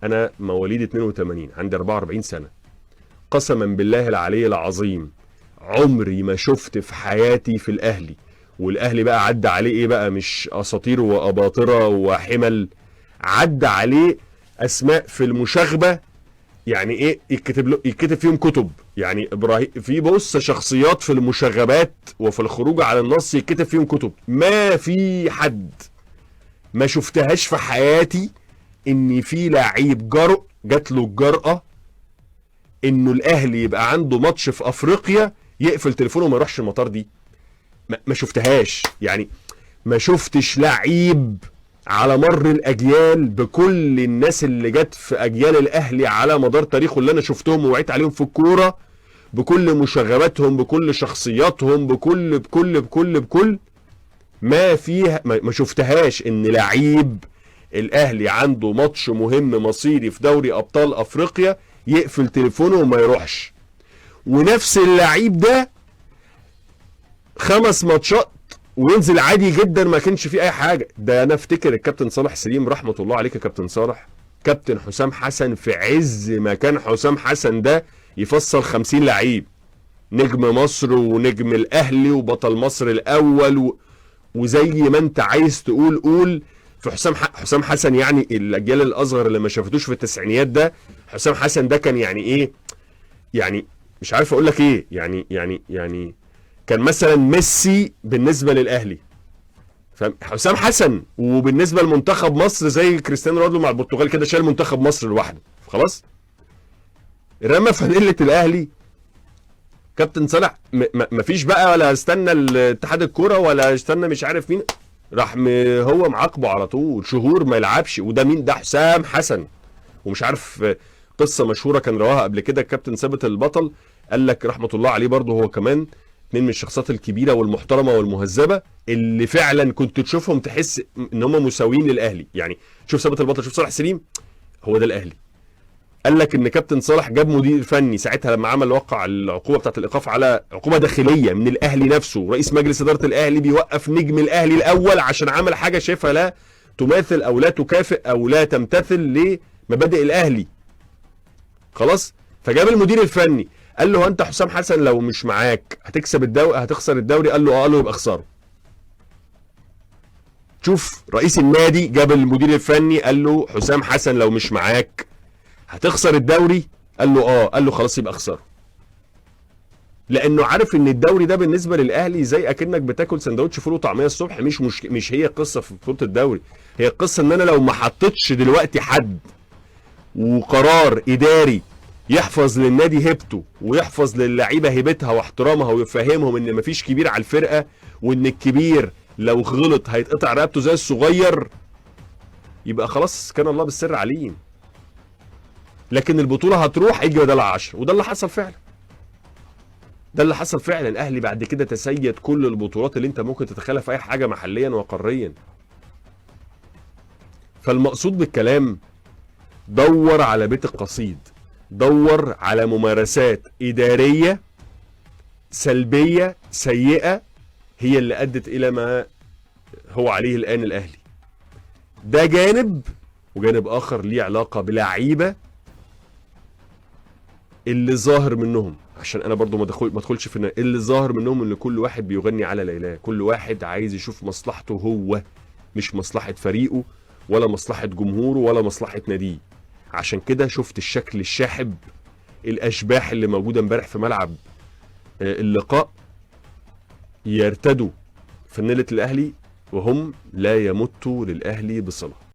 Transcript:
انا مواليد 82 عندي 44 سنه. قسما بالله العلي العظيم عمري ما شفت في حياتي في الاهلي، والاهلي بقى عدى عليه ايه بقى، مش اساطير واباطره وحمل، عدى عليه اسماء في المشاغبه، يعني ايه يتكتب فيهم كتب. يعني ابراهيم في بص شخصيات في المشاغبات وفي الخروج على النص يتكتب فيهم كتب. ما في حد ما شفتهاش في حياتي ان في لعيب جرؤ جات له الجرأة انه الاهلي يبقى عنده ماتش في افريقيا يقفل تليفونه وما يروحش المطار دي. ما شفتهاش يعني. ما شفتش لعيب على مر الاجيال بكل الناس اللي جت في اجيال الاهلي على مدار تاريخه اللي انا شفتهم ووعيت عليهم في الكوره، بكل مشاغباتهم بكل شخصياتهم بكل ما فيها ما شفتهاش ان لعيب الاهلي عنده ماتش مهم مصيري في دوري ابطال افريقيا يقفل تليفونه وما يروحش. ونفس اللعيب ده 5 ماتشات وينزل عادي جدا ما كانش فيه اي حاجه. ده انا افتكر الكابتن صالح سليم رحمه الله عليك يا كابتن صالح، كابتن حسام حسن في عز ما كان حسام حسن ده يفصل 50 لعيب، نجم مصر ونجم الاهلي وبطل مصر الاول وزي ما انت عايز تقول قول. في حسام حسن يعني الاجيال الاصغر اللي ما شافتوش في التسعينيات ده، حسام حسن ده كان يعني ايه، يعني مش عارف اقول لك ايه، يعني كان مثلا ميسي بالنسبه للاهلي، فاهم؟ حسام حسن. وبالنسبه لمنتخب مصر زي كريستيانو رونالدو مع البرتغال كده شايل منتخب مصر لوحده خلاص. رمى فانيله الاهلي كابتن صالح، مفيش بقى ولا استنى الاتحاد الكوره ولا استنى مش عارف مين، راح هو معاقبه على طول شهور ما يلعبش. وده مين ده؟ حسام حسن. ومش عارف قصه مشهوره كان رواها قبل كده الكابتن ثابت البطل، قال لك رحمه الله عليه برضه هو كمان اتنين من الشخصيات الكبيره والمحترمه والمهذبه اللي فعلا كنت تشوفهم تحس ان هم مساويين للاهلي. يعني شوف ثابت البطل، شوف صالح سليم، هو ده الاهلي. قال لك ان كابتن صالح جاب مدير فني ساعتها لما عمل وقع العقوبه بتاعت الايقاف على عقوبه داخليه من الاهلي نفسه، رئيس مجلس اداره الاهلي بيوقف نجم الاهلي الاول عشان عمل حاجه شايفها لا تماثل او لا تكافئ او لا تمتثل لمبادئ الاهلي خلاص. فجاب المدير الفني قال له انت حسام حسن لو مش معاك هتكسب الدوري هتخسر الدوري، قال له اه، قال له يبقى اخسره. شوف رئيس النادي جاب المدير الفني قال له حسام حسن لو مش معاك هتخسر الدوري، قال له اه، قال له خلاص يبقى اخسره. لانه عارف ان الدوري ده بالنسبه للاهلي زي اكنك بتاكل سندوتش فول وطعميه الصبح. مش هي قصه في بطوله الدوري، هي القصه ان انا لو ما حطيتش دلوقتي حد وقرار اداري يحفظ للنادي هيبته ويحفظ للعيبه هيبتها واحترامها ويفهمهم ان مفيش كبير على الفرقه، وان الكبير لو غلط هيتقطع رقبته زي الصغير، يبقى خلاص كان الله بالسر عليم. لكن البطوله هتروح هيجي بدلها 10، وده اللي حصل فعلا. ده اللي حصل فعلا. الاهلي بعد كده تسيد كل البطولات اللي انت ممكن تتخيلها في اي حاجه محليا وقاريا. فالمقصود بالكلام دور على بيت القصيد، دور على ممارسات اداريه سلبيه سيئه هي اللي ادت الى ما هو عليه الان الاهلي. ده جانب، وجانب اخر ليه علاقه بلعيبه اللي ظاهر منهم، عشان انا برضو ما ادخلش في اللي ظاهر منهم ان كل واحد بيغني على ليلاه، كل واحد عايز يشوف مصلحته هو، مش مصلحه فريقه ولا مصلحه جمهوره ولا مصلحه ناديه. عشان كده شفت الشكل الشاحب، الاشباح اللي موجوده امبارح في ملعب اللقاء يرتدوا فانيله الاهلي وهم لا يمتوا للاهلي بصله.